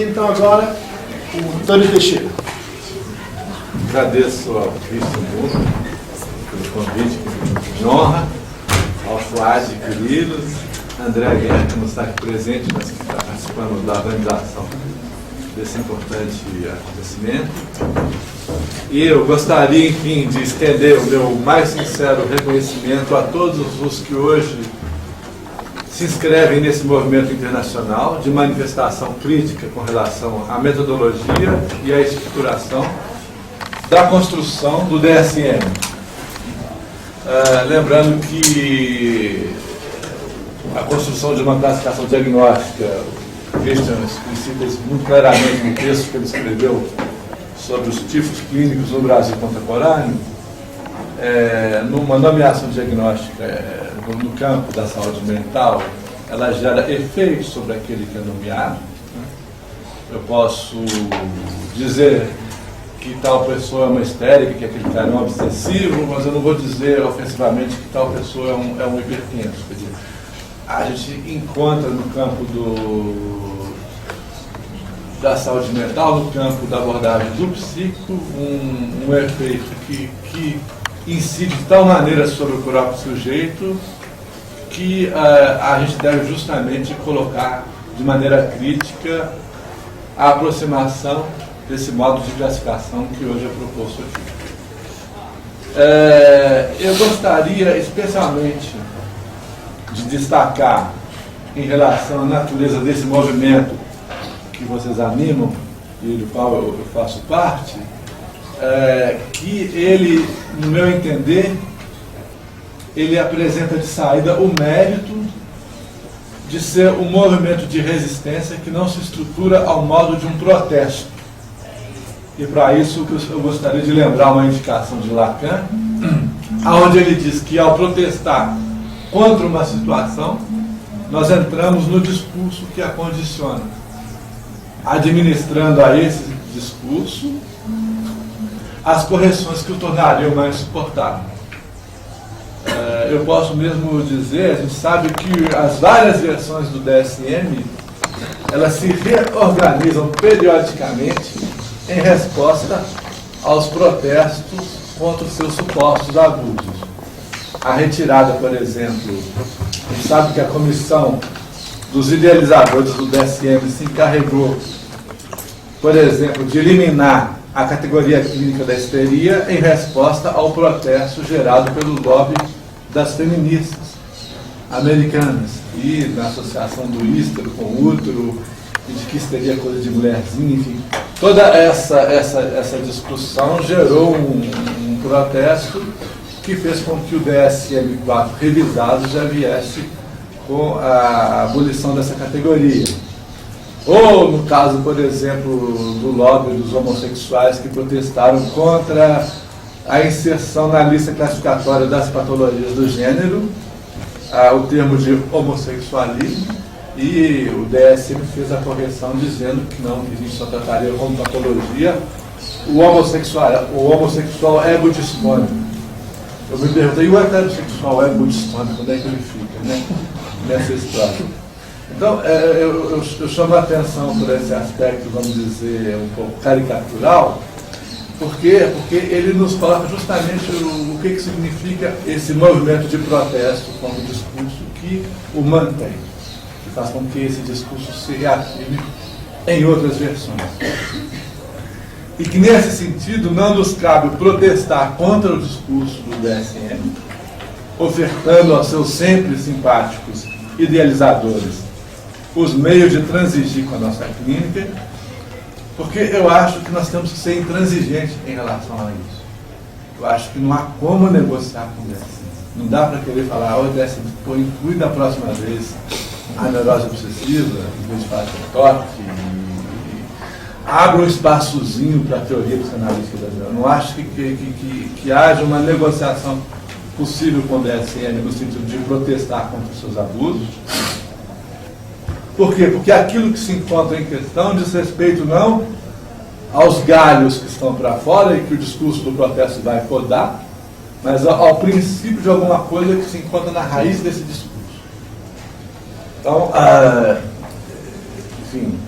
ouviria então agora o Antônio Teixeira. Agradeço ao Cristian Mundo pelo convite, que me honra, ao Fuad Quirilos, André Guerra, que não está aqui presente, mas que está participando da organização desse importante acontecimento. E eu gostaria, enfim, de estender o meu mais sincero reconhecimento a todos os que hoje se inscrevem nesse movimento internacional de manifestação crítica com relação à metodologia e à estruturação da construção do DSM. Lembrando que a construção de uma classificação diagnóstica, o Christian explicita isso muito claramente no texto que ele escreveu sobre os tifos clínicos no Brasil contemporâneo, numa nomeação diagnóstica no campo da saúde mental, ela gera efeitos sobre aquele que é nomeado. Eu posso dizer que tal pessoa é uma histérica, que aquele cara é um obsessivo, mas eu não vou dizer ofensivamente que tal pessoa é um hipertenso. Quer dizer, a gente encontra no campo da saúde mental, no campo da abordagem do psíquico, um efeito que incide de tal maneira sobre o próprio sujeito que a gente deve justamente colocar de maneira crítica a aproximação desse modo de classificação que hoje é proposto aqui. Eu gostaria especialmente de destacar, em relação à natureza desse movimento que vocês animam e do qual eu faço parte, que ele, no meu entender, ele apresenta de saída o mérito de ser um movimento de resistência que não se estrutura ao modo de um protesto. E para isso eu gostaria de lembrar uma indicação de Lacan, onde ele diz que ao protestar contra uma situação, nós entramos no discurso que a condiciona, administrando a esse discurso as correções que o tornariam mais suportável. Eu posso mesmo dizer, a gente sabe que as várias versões do DSM, elas se reorganizam periodicamente em resposta aos protestos contra os seus supostos abusos. A retirada, por exemplo, a gente sabe que a comissão dos idealizadores do DSM se encarregou, por exemplo, de eliminar a categoria clínica da histeria em resposta ao protesto gerado pelo lobby das feministas americanas e na associação do hístero com o útero, e de que histeria é coisa de mulherzinha, enfim. Toda essa discussão gerou um protesto que fez com que o DSM-4 revisado já viesse com a abolição dessa categoria. Ou, no caso, por exemplo, do lobby dos homossexuais que protestaram contra a inserção na lista classificatória das patologias do gênero, o termo de homossexualismo, e o DSM fez a correção dizendo que não, que a gente só trataria como patologia o homossexual egodistônico. Eu me perguntei, e o heterossexual egodistônico, onde é que ele fica, né, nessa história? Então, eu chamo a atenção por esse aspecto, vamos dizer, um pouco caricatural, porque ele nos coloca justamente o que significa esse movimento de protesto contra o discurso que o mantém, que faz com que esse discurso se reative em outras versões. E que, nesse sentido, não nos cabe protestar contra o discurso do DSM, ofertando aos seus sempre simpáticos idealizadores os meios de transigir com a nossa clínica, porque eu acho que nós temos que ser intransigentes em relação a isso. Eu acho que não há como negociar com o DSM. Não dá para querer falar, o DSM, inclui da próxima vez a neurose obsessiva, em vez de falar de toque, abra um espaçozinho para a teoria psicanalítica brasileira. Eu não acho que haja uma negociação possível com o DSM no sentido de protestar contra os seus abusos. Por quê? Porque aquilo que se encontra em questão diz respeito não aos galhos que estão para fora e que o discurso do protesto vai podar, mas ao princípio de alguma coisa que se encontra na raiz desse discurso. Então, enfim,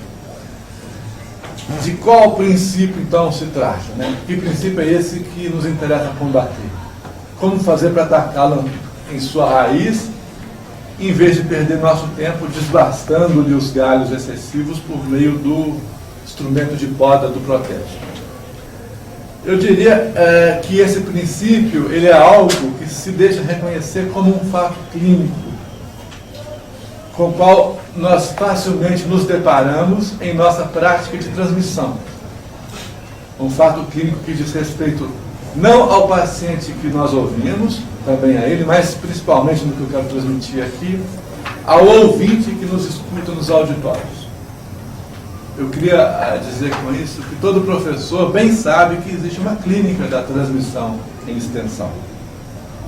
De qual princípio, então, se trata? Né? Que princípio é esse que nos interessa combater? Como fazer para atacá-lo em sua raiz, em vez de perder nosso tempo desbastando-lhe os galhos excessivos por meio do instrumento de poda do protesto? Eu diria que esse princípio ele é algo que se deixa reconhecer como um fato clínico, com o qual nós facilmente nos deparamos em nossa prática de transmissão. Um fato clínico que diz respeito não ao paciente que nós ouvimos, também a ele, mas principalmente no que eu quero transmitir aqui, ao ouvinte que nos escuta nos auditórios. Eu queria dizer com isso que todo professor bem sabe que existe uma clínica da transmissão em extensão,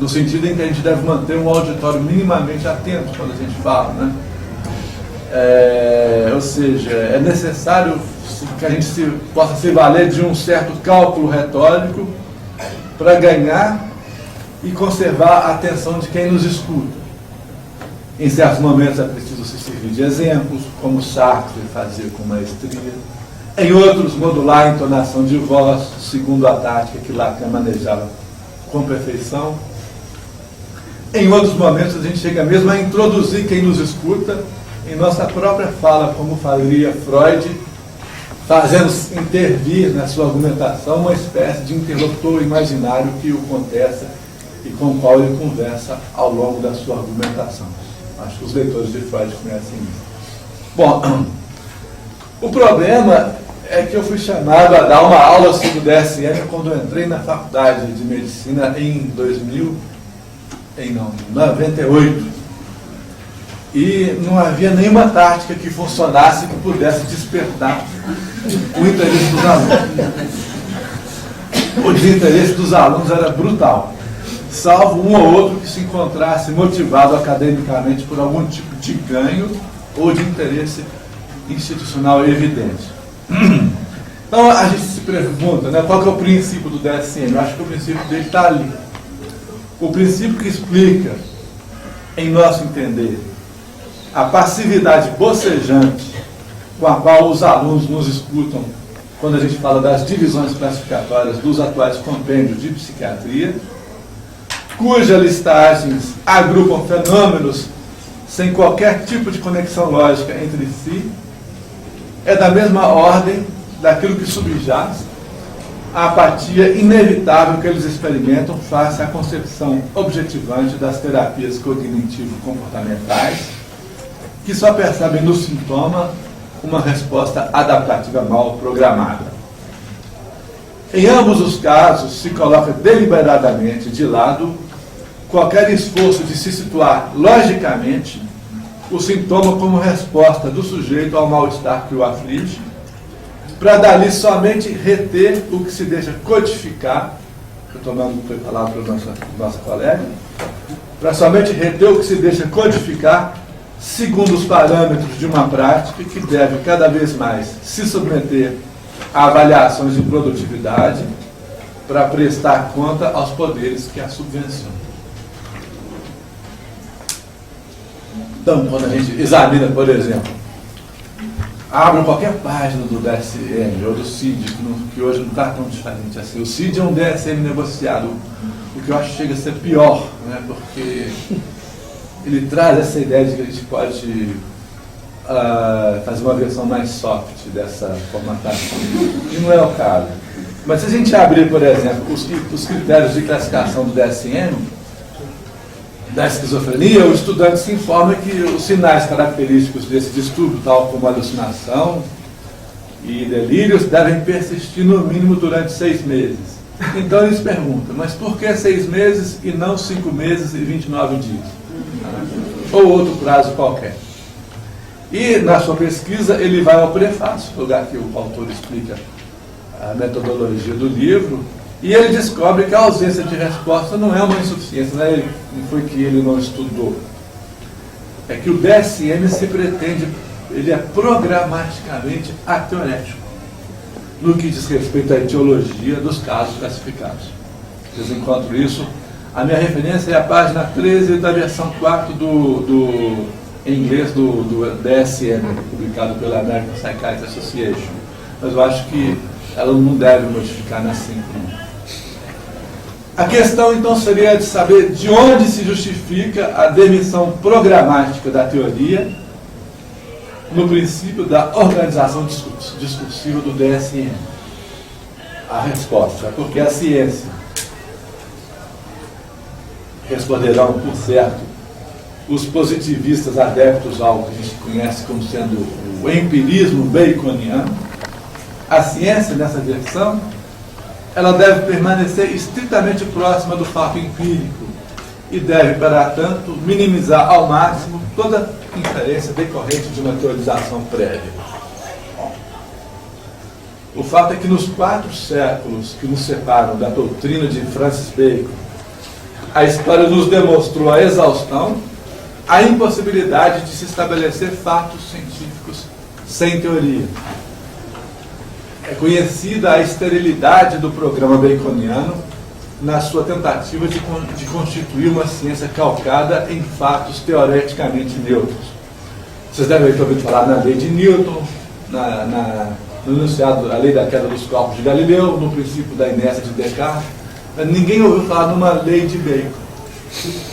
no sentido em que a gente deve manter um auditório minimamente atento quando a gente fala, né? Ou seja, é necessário que a gente possa se valer de um certo cálculo retórico para ganhar e conservar a atenção de quem nos escuta. Em certos momentos é preciso se servir de exemplos, como Sartre fazia com maestria. Em outros, modular a entonação de voz, segundo a tática que Lacan manejava com perfeição. Em outros momentos, a gente chega mesmo a introduzir quem nos escuta em nossa própria fala, como faria Freud, fazendo intervir na sua argumentação uma espécie de interlocutor imaginário que o contesta e com o qual ele conversa ao longo da sua argumentação. Acho que os leitores de Freud conhecem isso. Bom, o problema é que eu fui chamado a dar uma aula sobre o DSM quando eu entrei na faculdade de medicina em 98. E não havia nenhuma tática que funcionasse que pudesse despertar o interesse dos alunos. O desinteresse dos alunos era brutal, salvo um ou outro que se encontrasse motivado academicamente por algum tipo de ganho ou de interesse institucional evidente. Então a gente se pergunta, né, qual que é o princípio do DSM? Eu acho que o princípio dele está ali. O princípio que explica, em nosso entender, a passividade bocejante com a qual os alunos nos escutam quando a gente fala das divisões classificatórias dos atuais compêndios de psiquiatria, cujas listagens agrupam fenômenos sem qualquer tipo de conexão lógica entre si, é da mesma ordem daquilo que subjaz a apatia inevitável que eles experimentam face à concepção objetivante das terapias cognitivo-comportamentais, que só percebem no sintoma uma resposta adaptativa mal programada. Em ambos os casos, se coloca deliberadamente de lado qualquer esforço de se situar logicamente o sintoma como resposta do sujeito ao mal-estar que o aflige, para dali somente reter o que se deixa codificar, retomando o que foi falado pela nossa colega, para somente reter o que se deixa codificar segundo os parâmetros de uma prática que deve cada vez mais se submeter a avaliações de produtividade para prestar conta aos poderes que a subvencionam. Então, quando a gente examina, por exemplo, abre qualquer página do DSM ou do CID, que hoje não está tão diferente assim. O CID é um DSM negociado, o que eu acho que chega a ser pior, né, porque ele traz essa ideia de que a gente pode fazer uma versão mais soft dessa formatação, e não é o caso. Mas se a gente abrir, por exemplo, os critérios de classificação do DSM, da esquizofrenia, o estudante se informa que os sinais característicos desse distúrbio, tal como alucinação e delírios, devem persistir no mínimo durante 6 meses. Então eles perguntam, mas por que 6 meses e não 5 meses e 29 dias? Ou outro prazo qualquer. E na sua pesquisa ele vai ao prefácio, lugar que o autor explica a metodologia do livro, e ele descobre que a ausência de resposta não é uma insuficiência, não foi que ele não estudou. É que o DSM se pretende, ele é programaticamente ateorético, no que diz respeito à etiologia dos casos classificados. Vocês encontram isso. A minha referência é a página 13 da versão 4 em inglês do DSM, publicado pela American Psychiatric Association. mas eu acho que ela não deve modificar na síntese. A questão, então, seria de saber de onde se justifica a demissão programática da teoria no princípio da organização discursiva do DSM. A resposta é porque a ciência. Responderão, por certo, os positivistas adeptos ao que a gente conhece como sendo o empirismo baconiano. A ciência, nessa versão, ela deve permanecer estritamente próxima do fato empírico e deve, para tanto, minimizar ao máximo toda inferência decorrente de uma teorização prévia. O fato é que nos 4 séculos que nos separam da doutrina de Francis Bacon, a história nos demonstrou a exaustão, a impossibilidade de se estabelecer fatos científicos sem teoria. É conhecida a esterilidade do programa baconiano na sua tentativa de constituir uma ciência calcada em fatos teoreticamente neutros. Vocês devem ter ouvido falar na lei de Newton, no enunciado da lei da queda dos corpos de Galileu, no princípio da inércia de Descartes, mas ninguém ouviu falar numa lei de Bacon,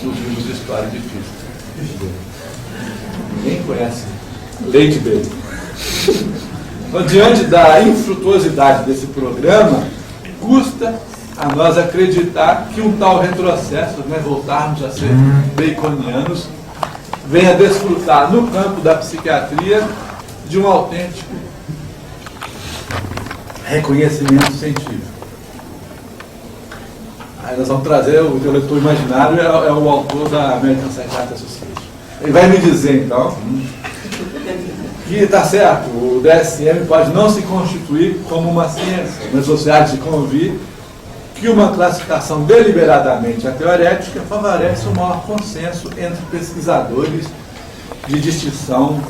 nos livros de história de física. Ninguém conhece a lei de Bacon. Então, diante da infrutuosidade desse programa, custa a nós acreditar que um tal retrocesso, voltarmos a ser baconianos, venha desfrutar no campo da psiquiatria de um autêntico reconhecimento científico. Aí nós vamos trazer o intelectual imaginário, é o autor da American Psychiatric Association. Ele vai me dizer, então, que está certo, o DSM pode não se constituir como uma ciência, mas você há de convir que uma classificação deliberadamente ateorética favorece o maior consenso entre pesquisadores de distinção,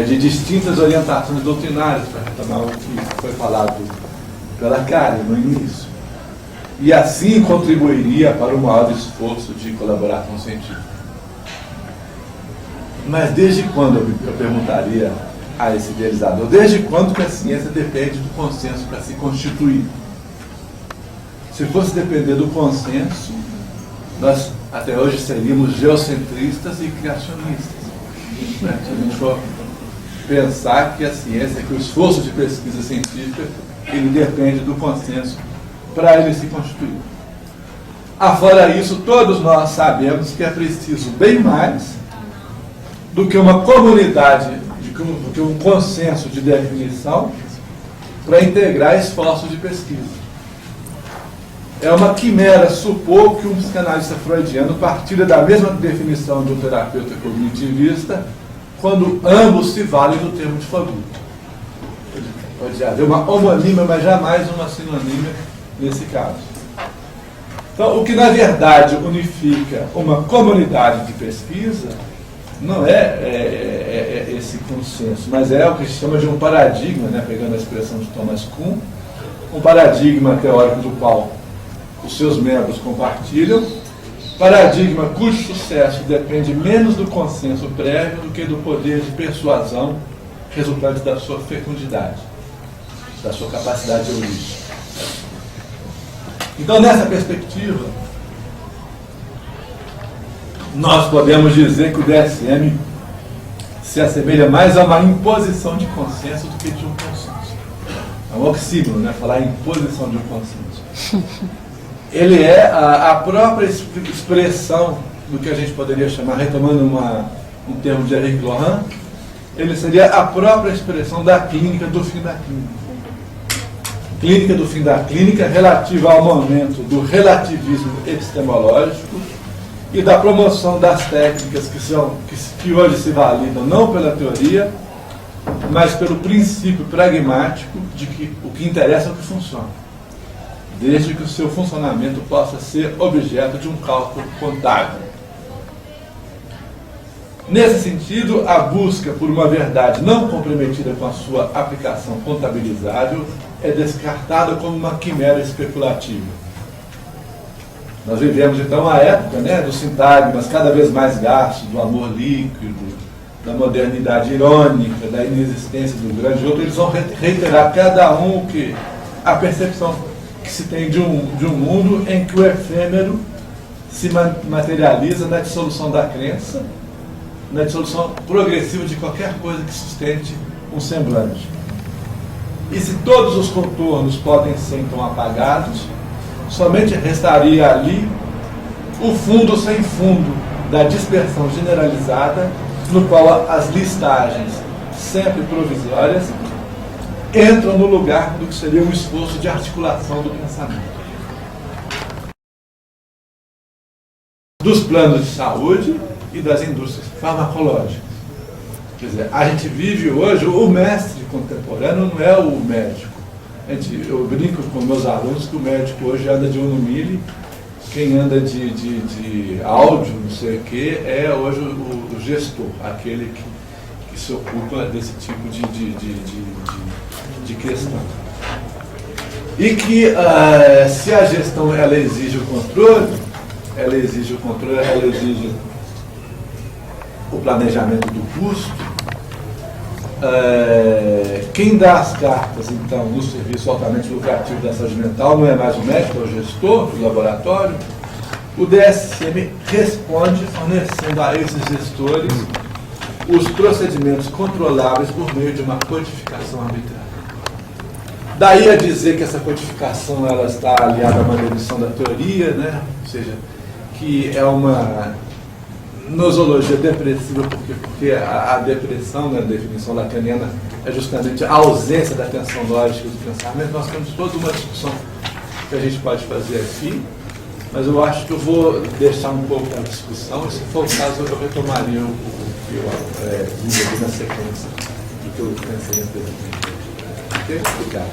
de distintas orientações doutrinárias, para retomar o que foi falado pela Karen no início. E assim contribuiria para o maior esforço de colaboração científica. Mas desde quando, eu perguntaria a esse idealizador, desde quando que a ciência depende do consenso para se constituir? Se fosse depender do consenso, nós até hoje seríamos geocentristas e criacionistas. Se a gente for pensar que a ciência, que o esforço de pesquisa científica, ele depende do consenso para ele se constituir. Afora isso, todos nós sabemos que é preciso bem mais do que uma comunidade, do que um consenso de definição para integrar esforços de pesquisa. É uma quimera supor que um psicanalista freudiano partilha da mesma definição de um terapeuta cognitivista quando ambos se valem do termo de Foucault. Pode haver uma homonímia, mas jamais uma sinonímia nesse caso. Então, o que na verdade unifica uma comunidade de pesquisa não é esse consenso, mas é o que se chama de um paradigma, pegando a expressão de Thomas Kuhn, um paradigma teórico do qual os seus membros compartilham, paradigma cujo sucesso depende menos do consenso prévio do que do poder de persuasão resultante da sua fecundidade, da sua capacidade de origem. Então, nessa perspectiva, nós podemos dizer que o DSM se assemelha mais a uma imposição de consenso do que de um consenso. É um oxímoron, falar em imposição de um consenso. Ele é a própria expressão do que a gente poderia chamar, retomando um termo de Eric Lohan, ele seria a própria expressão da clínica do fim da clínica. Clínica do fim da clínica relativa ao momento do relativismo epistemológico e da promoção das técnicas que hoje se validam não pela teoria, mas pelo princípio pragmático de que o que interessa é o que funciona, desde que o seu funcionamento possa ser objeto de um cálculo contábil. Nesse sentido, a busca por uma verdade não comprometida com a sua aplicação contabilizável é descartada como uma quimera especulativa. Nós vivemos então a época dos sintagmas cada vez mais gastos, do amor líquido, da modernidade irônica, da inexistência do grande outro, eles vão reiterar cada um que a percepção que se tem de um mundo em que o efêmero se materializa na dissolução da crença, na dissolução progressiva de qualquer coisa que sustente um semblante. E se todos os contornos podem ser então apagados, somente restaria ali o fundo sem fundo da dispersão generalizada, no qual as listagens, sempre provisórias, entram no lugar do que seria um esforço de articulação do pensamento. Dos planos de saúde e das indústrias farmacológicas. Quer dizer, a gente vive hoje, o mestre contemporâneo não é o médico. Eu brinco com meus alunos que o médico hoje anda de Uno Mille, quem anda de áudio, não sei o quê, é hoje o gestor, aquele que se ocupa desse tipo de questão. E que se a gestão ela exige o controle, ela exige o planejamento do custo. Quem dá as cartas, então, no serviço altamente lucrativo da saúde mental não é mais o médico, é o gestor do laboratório. O DSM responde fornecendo a esses gestores os procedimentos controláveis por meio de uma codificação arbitrária. Daí a dizer que essa codificação ela está aliada a uma redução da teoria, né? Ou seja, que é uma nosologia depressiva, porque a depressão, na definição lacaniana, é justamente a ausência da tensão lógica do pensamento. Nós temos toda uma discussão que a gente pode fazer aqui, mas eu acho que eu vou deixar um pouco a discussão, e se for o caso eu retomaria o que eu vi na sequência do que eu pensei anteriormente. Ok? Obrigado.